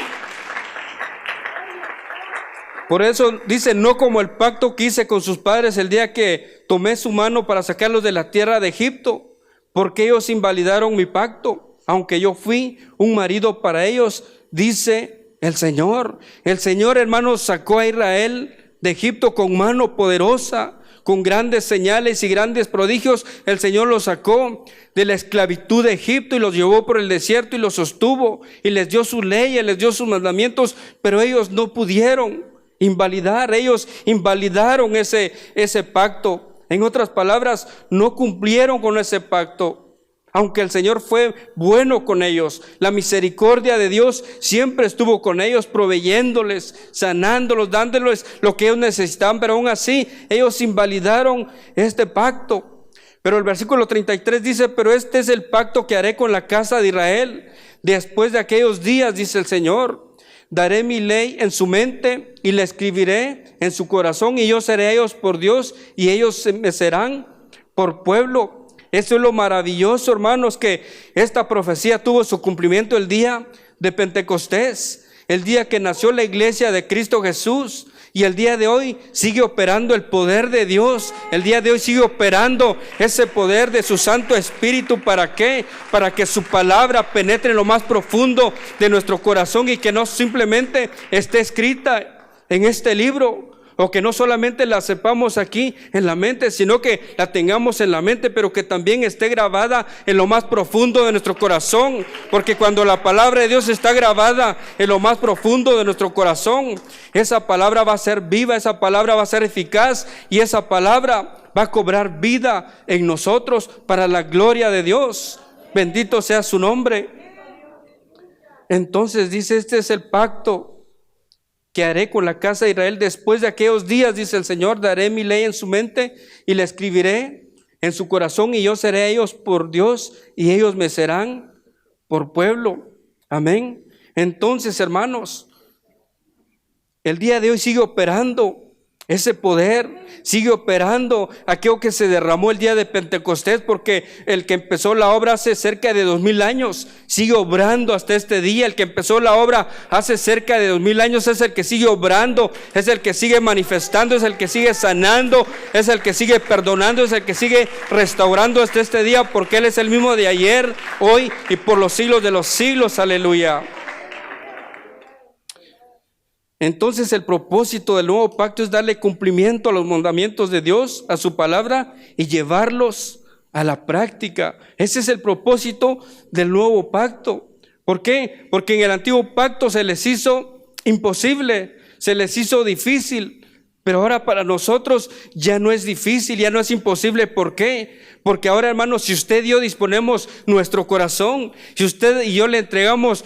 Por eso dice: no como el pacto que hice con sus padres el día que tomé su mano para sacarlos de la tierra de Egipto, porque ellos invalidaron mi pacto, aunque yo fui un marido para ellos, dice el Señor. El Señor, hermanos, sacó a Israel de Egipto con mano poderosa, con grandes señales y grandes prodigios. El Señor los sacó de la esclavitud de Egipto y los llevó por el desierto y los sostuvo, y les dio su ley, les dio sus mandamientos, pero ellos no pudieron invalidar. Ellos invalidaron ese pacto En otras palabras, no cumplieron con ese pacto. Aunque el Señor fue bueno con ellos, la misericordia de Dios siempre estuvo con ellos, proveyéndoles, sanándolos, dándoles lo que ellos necesitaban, pero aún así ellos invalidaron este pacto. Pero el versículo 33 dice: pero este es el pacto que haré con la casa de Israel después de aquellos días, dice el Señor. Daré mi ley en su mente y la escribiré en su corazón, y yo seré a ellos por Dios y ellos me serán por pueblo. Eso es lo maravilloso, hermanos, que esta profecía tuvo su cumplimiento el día de Pentecostés, el día que nació la iglesia de Cristo Jesús. Y el día de hoy sigue operando el poder de Dios. El día de hoy sigue operando ese poder de su Santo Espíritu. ¿Para qué? Para que su palabra penetre en lo más profundo de nuestro corazón y que no simplemente esté escrita en este libro, o que no solamente la sepamos aquí en la mente, sino que la tengamos en la mente, pero que también esté grabada en lo más profundo de nuestro corazón. Porque cuando la palabra de Dios está grabada en lo más profundo de nuestro corazón, esa palabra va a ser viva, esa palabra va a ser eficaz, y esa palabra va a cobrar vida en nosotros para la gloria de Dios. Bendito sea su nombre. Entonces dice: este es el pacto que haré con la casa de Israel después de aquellos días, dice el Señor. Daré mi ley en su mente y la escribiré en su corazón, y yo seré a ellos por Dios y ellos me serán por pueblo. Amén. Entonces, hermanos, el día de hoy sigue operando ese poder, sigue operando aquello que se derramó el día de Pentecostés, porque el que empezó la obra hace cerca de 2000 años sigue obrando hasta este día. El que empezó la obra hace cerca de 2000 años es el que sigue obrando, es el que sigue manifestando, es el que sigue sanando, es el que sigue perdonando, es el que sigue restaurando hasta este día, porque Él es el mismo de ayer, hoy y por los siglos de los siglos. Aleluya. Entonces el propósito del nuevo pacto es darle cumplimiento a los mandamientos de Dios, a su palabra, y llevarlos a la práctica. Ese es el propósito del nuevo pacto. ¿Por qué? Porque en el antiguo pacto se les hizo imposible, se les hizo difícil, pero ahora para nosotros ya no es difícil, ya no es imposible. ¿Por qué? Porque ahora, hermanos, si usted y yo disponemos nuestro corazón, si usted y yo le entregamos,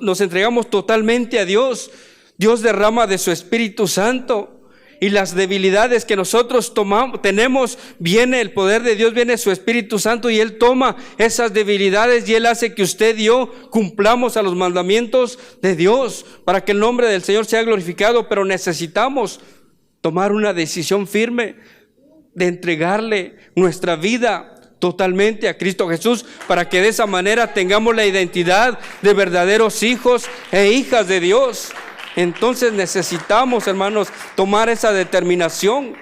nos entregamos totalmente a Dios, Dios derrama de su Espíritu Santo, y las debilidades que nosotros tenemos, viene el poder de Dios, viene su Espíritu Santo, y Él toma esas debilidades y Él hace que usted y yo cumplamos a los mandamientos de Dios para que el nombre del Señor sea glorificado. Pero necesitamos tomar una decisión firme de entregarle nuestra vida totalmente a Cristo Jesús, para que de esa manera tengamos la identidad de verdaderos hijos e hijas de Dios. Entonces necesitamos, hermanos, tomar esa determinación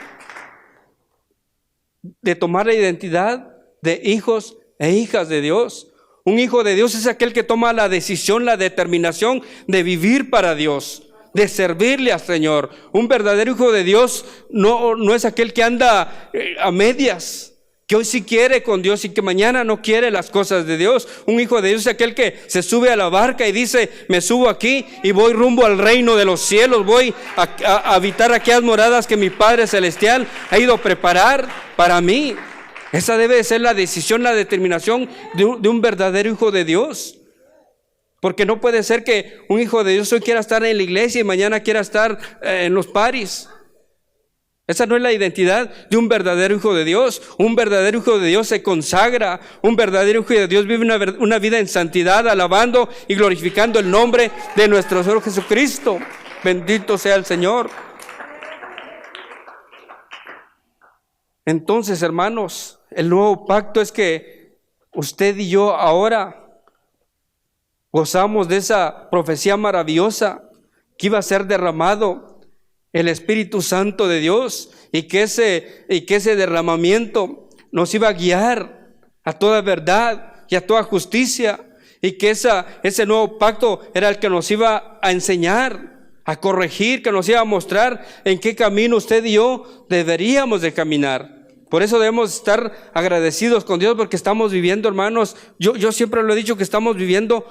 de tomar la identidad de hijos e hijas de Dios. Un hijo de Dios es aquel que toma la decisión, la determinación de vivir para Dios, de servirle al Señor. Un verdadero hijo de Dios no es aquel que anda a medias, que hoy sí quiere con Dios y que mañana no quiere las cosas de Dios. Un hijo de Dios es aquel que se sube a la barca y dice: me subo aquí y voy rumbo al reino de los cielos, voy a habitar aquellas moradas que mi Padre Celestial ha ido a preparar para mí. Esa debe de ser la decisión, la determinación de un verdadero hijo de Dios. Porque no puede ser que un hijo de Dios hoy quiera estar en la iglesia y mañana quiera estar en los paris. Esa no es la identidad de un verdadero hijo de Dios. Un verdadero hijo de Dios se consagra. Un verdadero hijo de Dios vive una vida en santidad, alabando y glorificando el nombre de nuestro Señor Jesucristo. Bendito sea el Señor. Entonces, hermanos, el nuevo pacto es que usted y yo ahora gozamos de esa profecía maravillosa que iba a ser derramado el Espíritu Santo de Dios, y que ese derramamiento nos iba a guiar a toda verdad y a toda justicia, y que ese nuevo pacto era el que nos iba a enseñar, a corregir, que nos iba a mostrar en qué camino usted y yo deberíamos de caminar. Por eso debemos estar agradecidos con Dios, porque estamos viviendo, hermanos, yo siempre lo he dicho, que estamos viviendo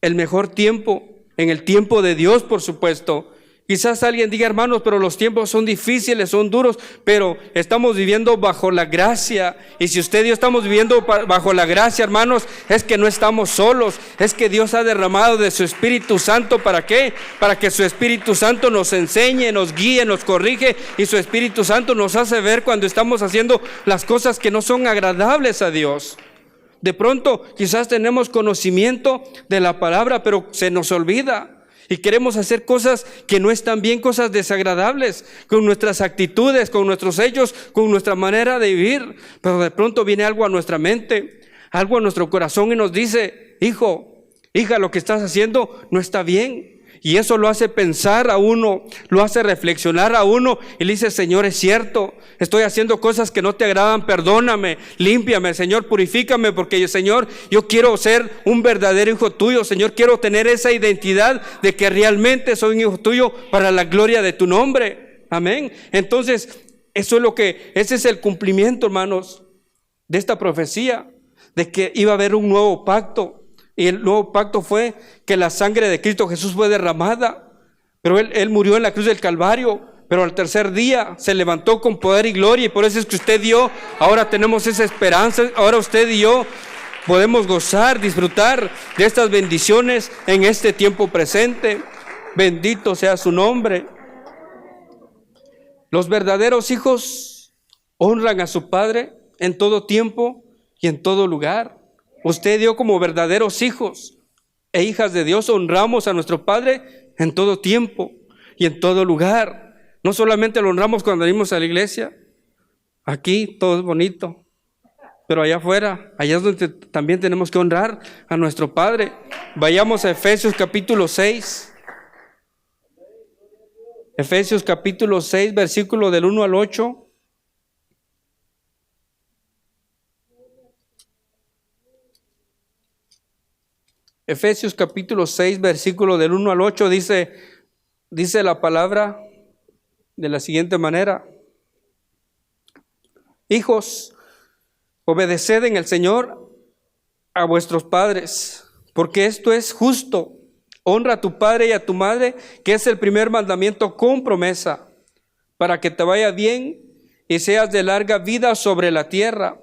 el mejor tiempo, en el tiempo de Dios, por supuesto. Quizás alguien diga, hermanos, pero los tiempos son difíciles, son duros, pero estamos viviendo bajo la gracia. Y si usted y yo estamos viviendo bajo la gracia, hermanos, es que no estamos solos. Es que Dios ha derramado de su Espíritu Santo. ¿Para qué? Para que su Espíritu Santo nos enseñe, nos guíe, nos corrige. Y su Espíritu Santo nos hace ver cuando estamos haciendo las cosas que no son agradables a Dios. De pronto, quizás tenemos conocimiento de la palabra, pero se nos olvida. Y queremos hacer cosas que no están bien, cosas desagradables, con nuestras actitudes, con nuestros hechos, con nuestra manera de vivir. Pero de pronto viene algo a nuestra mente, algo a nuestro corazón y nos dice, hijo, hija, lo que estás haciendo no está bien. Y eso lo hace pensar a uno, lo hace reflexionar a uno y le dice, Señor, es cierto, estoy haciendo cosas que no te agradan, perdóname, límpiame, Señor, purifícame, porque Señor, yo quiero ser un verdadero hijo tuyo, Señor, quiero tener esa identidad de que realmente soy un hijo tuyo para la gloria de tu nombre. Amén. Entonces, ese es el cumplimiento, hermanos, de esta profecía, de que iba a haber un nuevo pacto. Y el nuevo pacto fue que la sangre de Cristo Jesús fue derramada, pero Él murió en la cruz del Calvario, pero al tercer día se levantó con poder y gloria, y por eso es que usted y yo ahora tenemos esa esperanza. Ahora usted y yo podemos gozar, disfrutar de estas bendiciones en este tiempo presente. Bendito sea su nombre. Los verdaderos hijos honran a su padre en todo tiempo y en todo lugar. Usted y yo, como verdaderos hijos e hijas de Dios, honramos a nuestro Padre en todo tiempo y en todo lugar. No solamente lo honramos cuando venimos a la iglesia, aquí todo es bonito, pero allá afuera, allá es donde también tenemos que honrar a nuestro Padre. Vayamos a Efesios capítulo 6. Efesios capítulo 6, versículo del 1 al 8. Efesios capítulo 6, versículo del 1 al 8 dice la palabra de la siguiente manera: hijos, obedeced en el Señor a vuestros padres, porque esto es justo. Honra a tu padre y a tu madre, que es el primer mandamiento con promesa, para que te vaya bien y seas de larga vida sobre la tierra.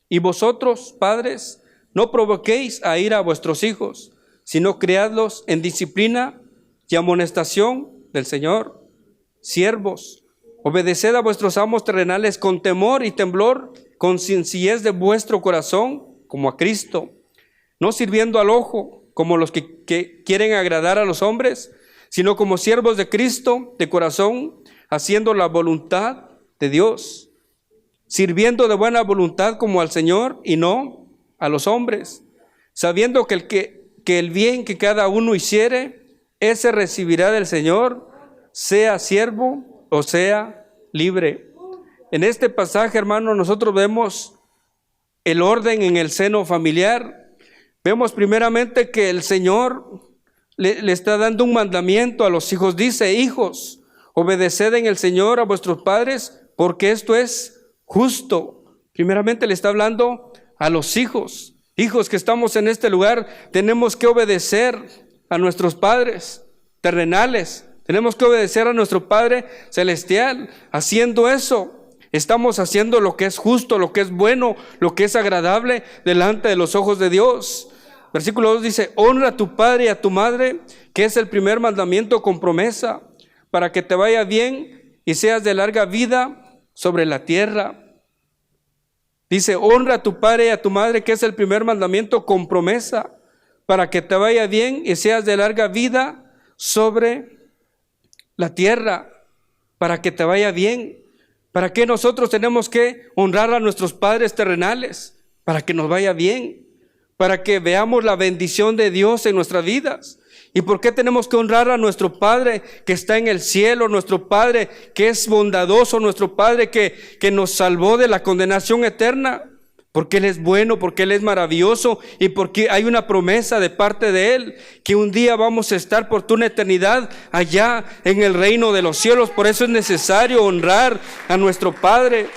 Y vosotros, padres, no provoquéis a ira a vuestros hijos, sino criadlos en disciplina y amonestación del Señor. Siervos, obedeced a vuestros amos terrenales con temor y temblor, con sencillez de vuestro corazón, como a Cristo, no sirviendo al ojo, como los que quieren agradar a los hombres, sino como siervos de Cristo de corazón, haciendo la voluntad de Dios, sirviendo de buena voluntad como al Señor y no a los hombres, sabiendo que el bien que cada uno hiciere, ese recibirá del Señor, sea siervo o sea libre. En este pasaje, hermano, nosotros vemos el orden en el seno familiar. Vemos primeramente que el Señor le está dando un mandamiento a los hijos. Dice: hijos, obedeced en el Señor a vuestros padres, porque esto es justo. Primeramente le está hablando a los hijos. Hijos que estamos en este lugar, tenemos que obedecer a nuestros padres terrenales. Tenemos que obedecer a nuestro Padre celestial. Haciendo eso, estamos haciendo lo que es justo, lo que es bueno, lo que es agradable delante de los ojos de Dios. Versículo 2 dice: honra a tu padre y a tu madre, que es el primer mandamiento con promesa, para que te vaya bien y seas de larga vida sobre la tierra. Dice: honra a tu padre y a tu madre, que es el primer mandamiento con promesa, para que te vaya bien y seas de larga vida sobre la tierra. Para que te vaya bien. ¿Para qué nosotros tenemos que honrar a nuestros padres terrenales? Para que nos vaya bien, para que veamos la bendición de Dios en nuestras vidas. ¿Y por qué tenemos que honrar a nuestro Padre que está en el cielo, nuestro Padre que es bondadoso, nuestro Padre que nos salvó de la condenación eterna? Porque Él es bueno, porque Él es maravilloso y porque hay una promesa de parte de Él que un día vamos a estar por toda una eternidad allá en el reino de los cielos. Por eso es necesario honrar a nuestro Padre.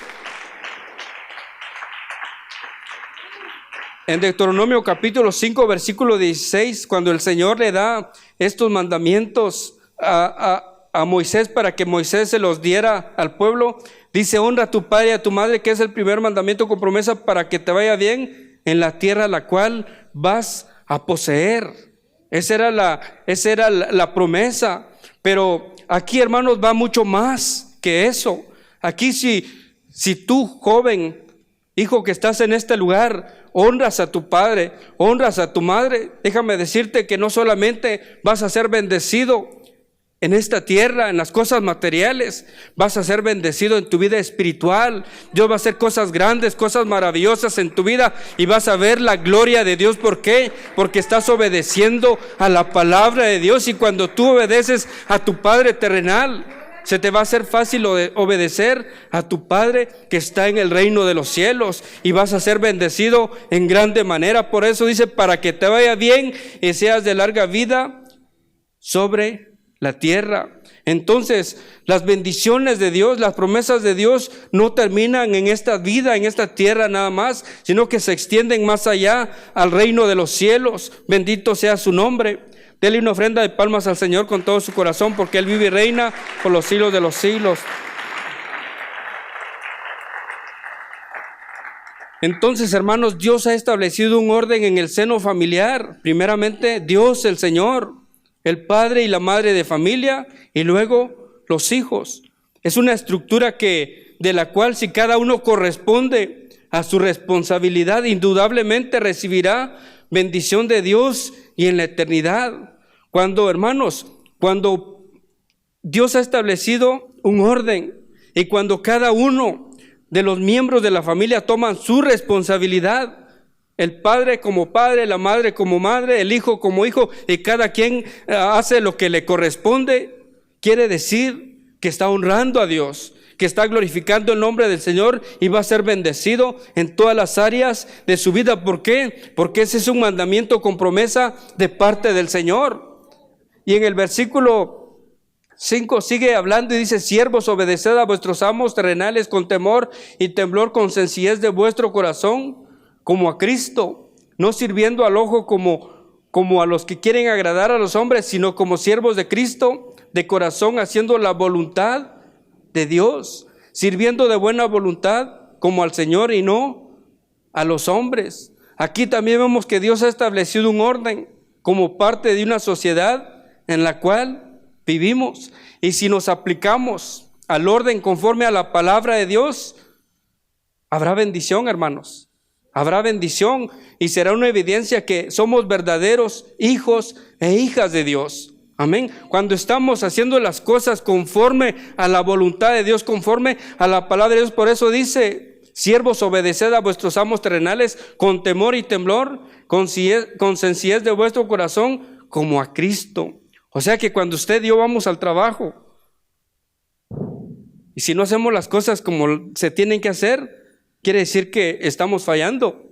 En Deuteronomio capítulo 5, versículo 16, cuando el Señor le da estos mandamientos a a Moisés para que Moisés se los diera al pueblo. Dice: honra a tu padre y a tu madre, que es el primer mandamiento con promesa para que te vaya bien en la tierra a la cual vas a poseer. Esa era la promesa. Pero aquí, hermanos, va mucho más que eso. Aquí si tú, joven, hijo que estás en este lugar, honras a tu padre, honras a tu madre, déjame decirte que no solamente vas a ser bendecido en esta tierra, en las cosas materiales, vas a ser bendecido en tu vida espiritual. Dios va a hacer cosas grandes, cosas maravillosas en tu vida, y vas a ver la gloria de Dios. ¿Por qué? Porque estás obedeciendo a la palabra de Dios, y cuando tú obedeces a tu Padre terrenal, se te va a hacer fácil obedecer a tu Padre que está en el reino de los cielos, y vas a ser bendecido en grande manera. Por eso dice: para que te vaya bien y seas de larga vida sobre la tierra. Entonces, las bendiciones de Dios, las promesas de Dios no terminan en esta vida, en esta tierra nada más, sino que se extienden más allá al reino de los cielos. Bendito sea su nombre. Dele una ofrenda de palmas al Señor con todo su corazón, porque Él vive y reina por los siglos de los siglos. Entonces, hermanos, Dios ha establecido un orden en el seno familiar. Primeramente, Dios el Señor, el padre y la madre de familia, y luego los hijos. Es una estructura de la cual, si cada uno corresponde a su responsabilidad, indudablemente recibirá bendición de Dios y en la eternidad. Hermanos, cuando Dios ha establecido un orden, y cuando cada uno de los miembros de la familia toman su responsabilidad, el padre como padre, la madre como madre, el hijo como hijo, y cada quien hace lo que le corresponde, quiere decir que está honrando a Dios, que está glorificando el nombre del Señor, y va a ser bendecido en todas las áreas de su vida. ¿Por qué? Porque ese es un mandamiento con promesa de parte del Señor. Y en el versículo 5 sigue hablando y dice: siervos, obedeced a vuestros amos terrenales con temor y temblor, con sencillez de vuestro corazón, como a Cristo, no sirviendo al ojo como a los que quieren agradar a los hombres, sino como siervos de Cristo, de corazón, haciendo la voluntad de Dios, sirviendo de buena voluntad como al Señor y no a los hombres. Aquí también vemos que Dios ha establecido un orden como parte de una sociedad en la cual vivimos, y si nos aplicamos al orden conforme a la palabra de Dios, habrá bendición, hermanos. Habrá bendición, y será una evidencia que somos verdaderos hijos e hijas de Dios. Amén. Cuando estamos haciendo las cosas conforme a la voluntad de Dios, conforme a la palabra de Dios. Por eso dice: siervos, obedeced a vuestros amos terrenales con temor y temblor, con sencillez de vuestro corazón, como a Cristo. O sea que cuando usted y yo vamos al trabajo, y si no hacemos las cosas como se tienen que hacer, quiere decir que estamos fallando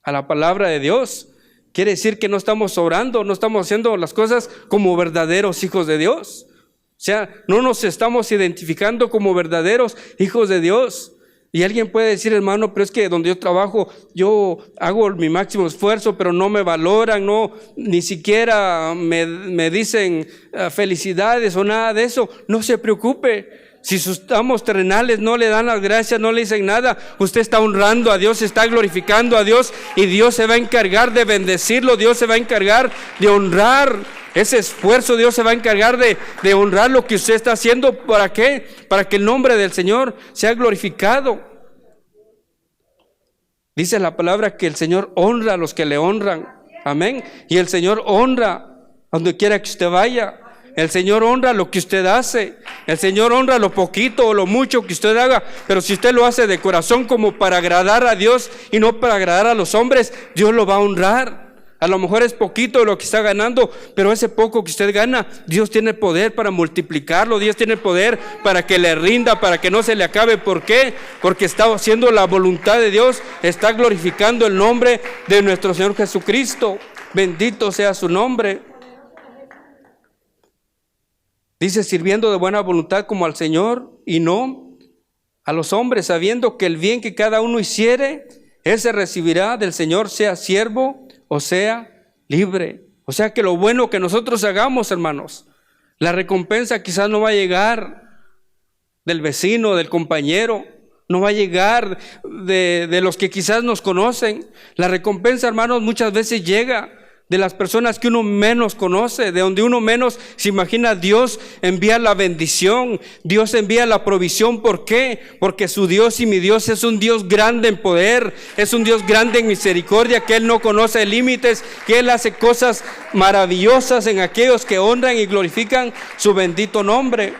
a la palabra de Dios. Quiere decir que no estamos orando, no estamos haciendo las cosas como verdaderos hijos de Dios. O sea, no nos estamos identificando como verdaderos hijos de Dios. Y alguien puede decir: hermano, pero es que donde yo trabajo, yo hago mi máximo esfuerzo, pero no me valoran, ni siquiera me dicen felicidades o nada de eso. No se preocupe. Si sus amos terrenales no le dan las gracias, no le dicen nada, usted está honrando a Dios, está glorificando a Dios, y Dios se va a encargar de bendecirlo. Dios se va a encargar de honrar ese esfuerzo. Dios se va a encargar de honrar lo que usted está haciendo. ¿Para qué? Para que el nombre del Señor sea glorificado. Dice la palabra que el Señor honra a los que le honran. Amén. Y el Señor honra a donde quiera que usted vaya. El Señor honra lo que usted hace. El Señor honra lo poquito o lo mucho que usted haga. Pero si usted lo hace de corazón, como para agradar a Dios y no para agradar a los hombres, Dios lo va a honrar. A lo mejor es poquito lo que está ganando, pero ese poco que usted gana, Dios tiene poder para multiplicarlo. Dios tiene poder para que le rinda, para que no se le acabe. ¿Por qué? Porque está haciendo la voluntad de Dios, está glorificando el nombre de nuestro Señor Jesucristo. Bendito sea su nombre. Dice: sirviendo de buena voluntad como al Señor y no a los hombres, sabiendo que el bien que cada uno hiciere, ese recibirá del Señor, sea siervo o sea libre. O sea que lo bueno que nosotros hagamos, hermanos, La recompensa quizás no va a llegar del vecino, del compañero, no va a llegar de los que quizás nos conocen. La recompensa, hermanos, muchas veces llega de las personas que uno menos conoce, de donde uno menos se imagina. Dios envía la bendición, Dios envía la provisión. ¿Por qué? Porque su Dios y mi Dios es un Dios grande en poder, es un Dios grande en misericordia, que Él no conoce límites, que Él hace cosas maravillosas en aquellos que honran y glorifican su bendito nombre.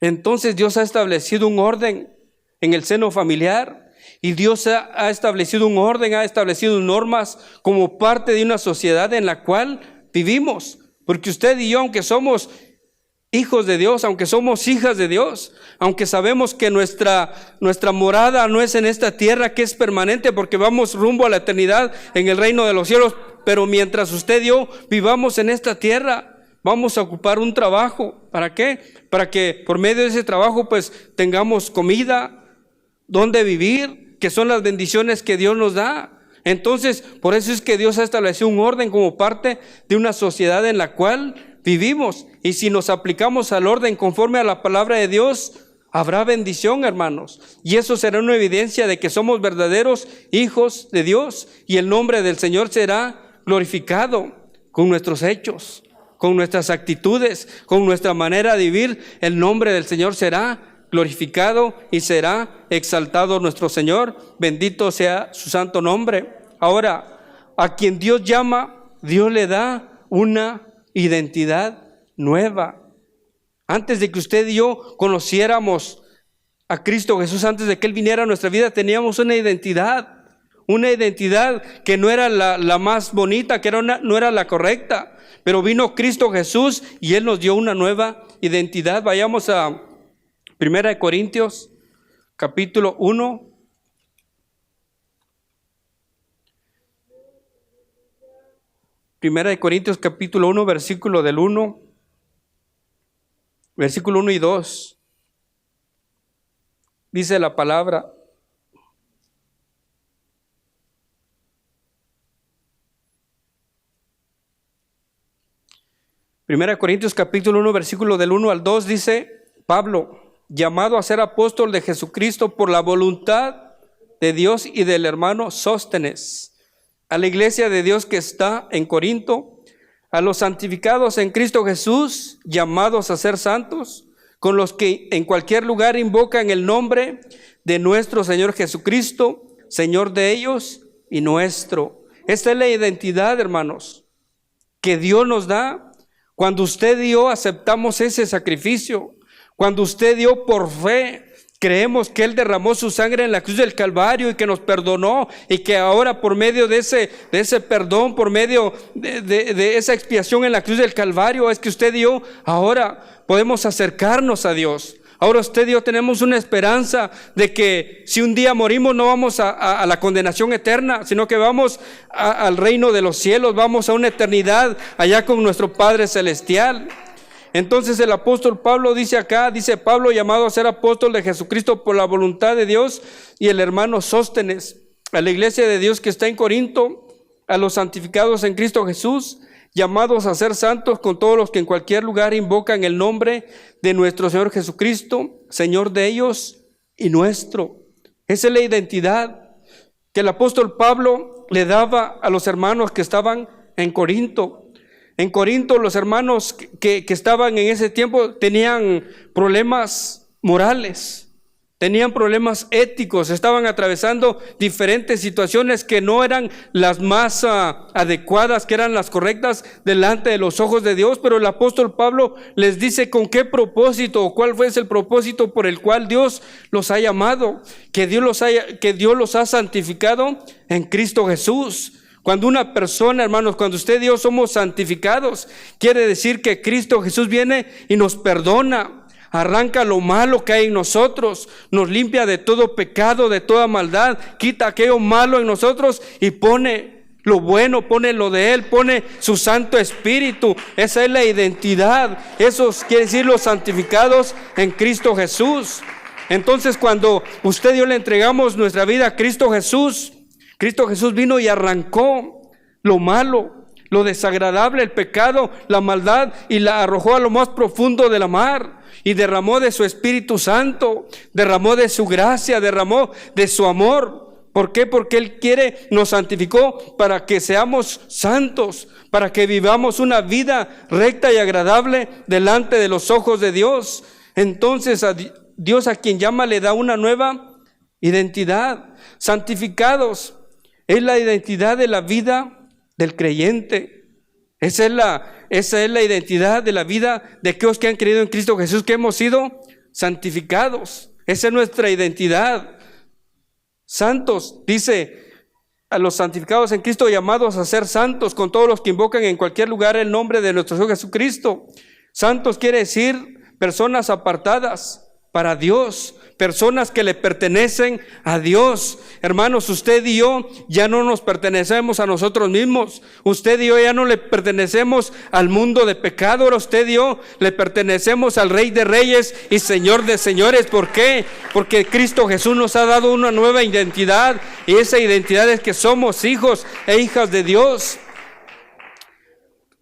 Entonces Dios ha establecido un orden en el seno familiar. Y Dios ha establecido un orden, ha establecido normas como parte de una sociedad en la cual vivimos. Porque usted y yo, aunque somos hijos de Dios, aunque somos hijas de Dios, aunque sabemos que nuestra morada no es en esta tierra, que es permanente, porque vamos rumbo a la eternidad en el reino de los cielos, pero mientras usted y yo vivamos en esta tierra, vamos a ocupar un trabajo. ¿Para qué? Para que por medio de ese trabajo pues tengamos comida, donde vivir, que son las bendiciones que Dios nos da. Entonces, por eso es que Dios ha establecido un orden como parte de una sociedad en la cual vivimos. Y si nos aplicamos al orden conforme a la palabra de Dios, habrá bendición, hermanos. Y eso será una evidencia de que somos verdaderos hijos de Dios. Y el nombre del Señor será glorificado con nuestros hechos, con nuestras actitudes, con nuestra manera de vivir. El nombre del Señor será glorificado y será exaltado nuestro Señor. Bendito sea su santo nombre. Ahora, a quien Dios llama, Dios le da una identidad nueva. Antes de que usted y yo conociéramos a Cristo Jesús, antes de que Él viniera a nuestra vida, teníamos una identidad que no era la más bonita, que no era la correcta, pero vino Cristo Jesús y Él nos dio una nueva identidad. Vayamos a 1 Corintios capítulo 1. Primera de Corintios capítulo 1, versículo 1 y 2. Dice la palabra: Primera de Corintios capítulo 1, versículo del 1 al 2, dice: Pablo, llamado a ser apóstol de Jesucristo por la voluntad de Dios y del hermano Sóstenes, a la iglesia de Dios que está en Corinto, a los santificados en Cristo Jesús, llamados a ser santos, con los que en cualquier lugar invocan el nombre de nuestro Señor Jesucristo, Señor de ellos y nuestro. Esta es la identidad, hermanos, que Dios nos da cuando usted y yo aceptamos ese sacrificio. Cuando usted y yo por fe creemos que Él derramó su sangre en la cruz del Calvario y que nos perdonó, y que ahora por medio de ese perdón, por medio de esa expiación en la cruz del Calvario, es que usted y yo ahora podemos acercarnos a Dios. Ahora usted y yo tenemos una esperanza de que si un día morimos no vamos a la condenación eterna, sino que vamos al reino de los cielos, vamos a una eternidad allá con nuestro Padre Celestial. Entonces el apóstol Pablo dice Pablo, llamado a ser apóstol de Jesucristo por la voluntad de Dios, y el hermano Sóstenes, a la iglesia de Dios que está en Corinto, a los santificados en Cristo Jesús, llamados a ser santos, con todos los que en cualquier lugar invocan el nombre de nuestro Señor Jesucristo, Señor de ellos y nuestro. Esa es la identidad que el apóstol Pablo le daba a los hermanos que estaban en Corinto. En Corinto, los hermanos que estaban en ese tiempo tenían problemas morales, tenían problemas éticos, estaban atravesando diferentes situaciones que no eran las más adecuadas, que eran las correctas delante de los ojos de Dios. Pero el apóstol Pablo les dice con qué propósito, o cuál fue el propósito por el cual Dios los ha llamado, que Dios los ha santificado en Cristo Jesús. Cuando una persona, hermanos, cuando usted y yo somos santificados, quiere decir que Cristo Jesús viene y nos perdona, arranca lo malo que hay en nosotros, nos limpia de todo pecado, de toda maldad, quita aquello malo en nosotros y pone lo bueno, pone lo de Él, pone su Santo Espíritu. Esa es la identidad. Eso quiere decir los santificados en Cristo Jesús. Entonces, cuando usted y yo le entregamos nuestra vida a Cristo Jesús vino y arrancó lo malo, lo desagradable, el pecado, la maldad, y la arrojó a lo más profundo de la mar, y derramó de su Espíritu Santo, derramó de su gracia, derramó de su amor. ¿Por qué? Porque Él nos santificó para que seamos santos, para que vivamos una vida recta y agradable delante de los ojos de Dios. Entonces a Dios, a quien llama, le da una nueva identidad. Santificados es la identidad de la vida del creyente. Esa es la identidad de la vida de aquellos que han creído en Cristo Jesús, que hemos sido santificados. Esa es nuestra identidad. Santos, dice a los santificados en Cristo, llamados a ser santos con todos los que invocan en cualquier lugar el nombre de nuestro Señor Jesucristo. Santos quiere decir personas apartadas para Dios, personas que le pertenecen a Dios. Hermanos, usted y yo ya no nos pertenecemos a nosotros mismos. Usted y yo ya no le pertenecemos al mundo de pecado. Ahora usted y yo le pertenecemos al Rey de Reyes y Señor de Señores. ¿Por qué? Porque Cristo Jesús nos ha dado una nueva identidad, y esa identidad es que somos hijos e hijas de Dios.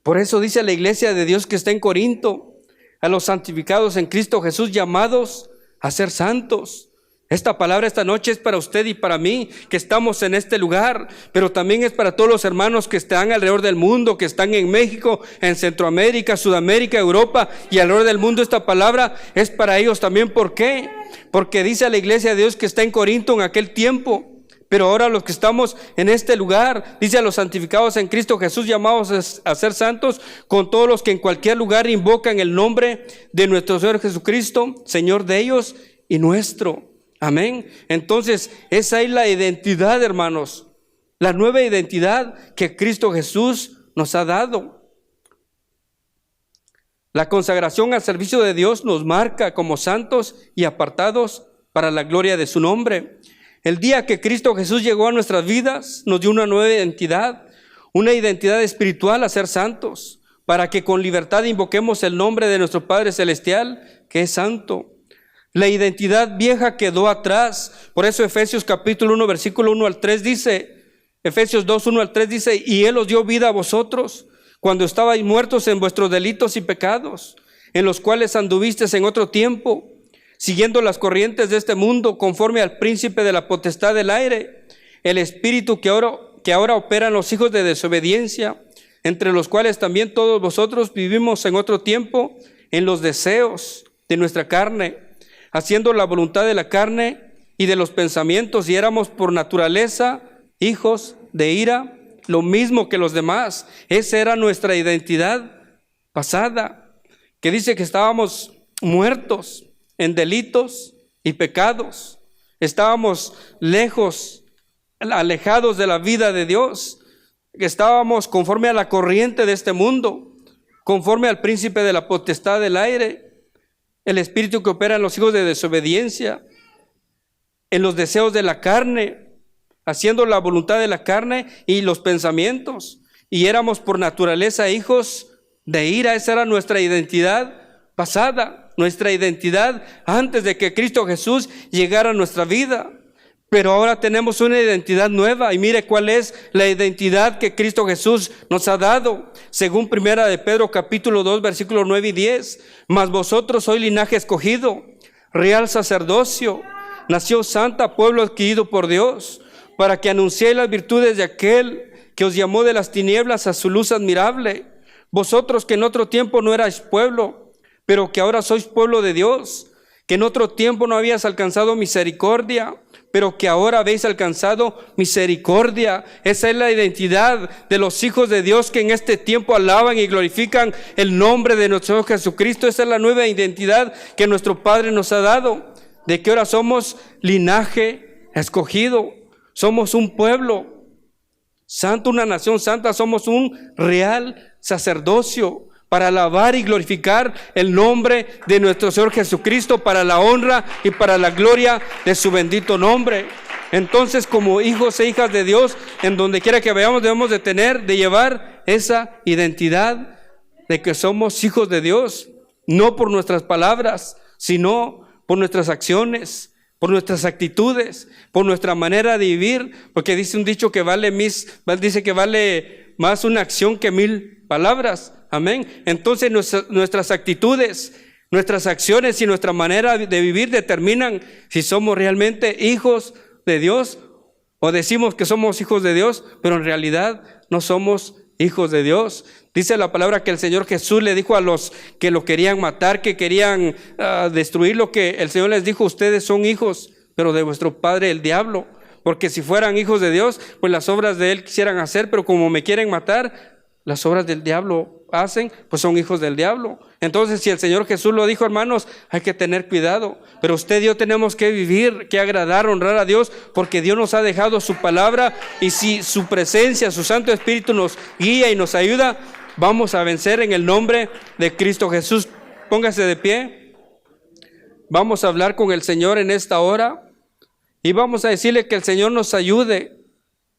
Por eso dice la iglesia de Dios que está en Corinto: a los santificados en Cristo Jesús, llamados a ser santos. Esta palabra esta noche es para usted y para mí, que estamos en este lugar, pero también es para todos los hermanos que están alrededor del mundo, que están en México, en Centroamérica, Sudamérica, Europa y alrededor del mundo. Esta palabra es para ellos también. ¿Por qué? Porque dice a la iglesia de Dios que está en Corinto en aquel tiempo, pero ahora los que estamos en este lugar, dice a los santificados en Cristo Jesús, llamados a ser santos, con todos los que en cualquier lugar invocan el nombre de nuestro Señor Jesucristo, Señor de ellos y nuestro. Amén. Entonces, esa es la identidad, hermanos, la nueva identidad que Cristo Jesús nos ha dado. La consagración al servicio de Dios nos marca como santos y apartados para la gloria de su nombre. El día que Cristo Jesús llegó a nuestras vidas, nos dio una nueva identidad, una identidad espiritual a ser santos, para que con libertad invoquemos el nombre de nuestro Padre Celestial, que es santo. La identidad vieja quedó atrás. Por eso Efesios capítulo 1, versículo 1 al 3 dice, Efesios 2, 1 al 3 dice: y Él os dio vida a vosotros, cuando estabais muertos en vuestros delitos y pecados, en los cuales anduvisteis en otro tiempo, siguiendo las corrientes de este mundo, conforme al príncipe de la potestad del aire, el espíritu que ahora opera en los hijos de desobediencia, entre los cuales también todos vosotros vivimos en otro tiempo, en los deseos de nuestra carne, haciendo la voluntad de la carne y de los pensamientos, y éramos por naturaleza hijos de ira, lo mismo que los demás. Esa era nuestra identidad pasada, que dice que estábamos muertos en delitos y pecados. Estábamos alejados de la vida de Dios. Estábamos conforme a la corriente de este mundo, conforme al príncipe de la potestad del aire, el espíritu que opera en los hijos de desobediencia, en los deseos de la carne, haciendo la voluntad de la carne y los pensamientos. Y éramos por naturaleza hijos de ira. Esa era nuestra identidad pasada, nuestra identidad antes de que Cristo Jesús llegara a nuestra vida. Pero ahora tenemos una identidad nueva, y mire cuál es la identidad que Cristo Jesús nos ha dado. Según primera de Pedro capítulo 2 versículos 9 y 10, mas vosotros sois linaje escogido, real sacerdocio, nación santa, pueblo adquirido por Dios, para que anunciéis las virtudes de aquel que os llamó de las tinieblas a su luz admirable. Vosotros que en otro tiempo no erais pueblo, pero que ahora sois pueblo de Dios, que en otro tiempo no habías alcanzado misericordia, pero que ahora habéis alcanzado misericordia. Esa es la identidad de los hijos de Dios, que en este tiempo alaban y glorifican el nombre de nuestro Señor Jesucristo. Esa es la nueva identidad que nuestro Padre nos ha dado, de que ahora somos linaje escogido, somos un pueblo santo, una nación santa, somos un real sacerdocio, para alabar y glorificar el nombre de nuestro Señor Jesucristo, para la honra y para la gloria de su bendito nombre. Entonces, como hijos e hijas de Dios, en donde quiera que vayamos, debemos de llevar esa identidad de que somos hijos de Dios, no por nuestras palabras, sino por nuestras acciones, por nuestras actitudes, por nuestra manera de vivir. Porque dice un dicho que vale más una acción que 1000 palabras. Amén. Entonces nuestras actitudes, nuestras acciones y nuestra manera de vivir determinan si somos realmente hijos de Dios o decimos que somos hijos de Dios, pero en realidad no somos hijos de Dios. Dice la palabra que el Señor Jesús le dijo a los que lo querían matar, que querían destruir, lo que el Señor les dijo: ustedes son hijos, pero de vuestro padre el diablo. Porque si fueran hijos de Dios, pues las obras de Él quisieran hacer, pero como me quieren matar, las obras del diablo hacen, pues son hijos del diablo. Entonces, si el Señor Jesús lo dijo, hermanos, hay que tener cuidado. Pero usted y yo tenemos que vivir, que agradar, honrar a Dios, porque Dios nos ha dejado su palabra, y si su presencia, su Santo Espíritu nos guía y nos ayuda, vamos a vencer en el nombre de Cristo Jesús. Póngase de pie. Vamos a hablar con el Señor en esta hora y vamos a decirle que el Señor nos ayude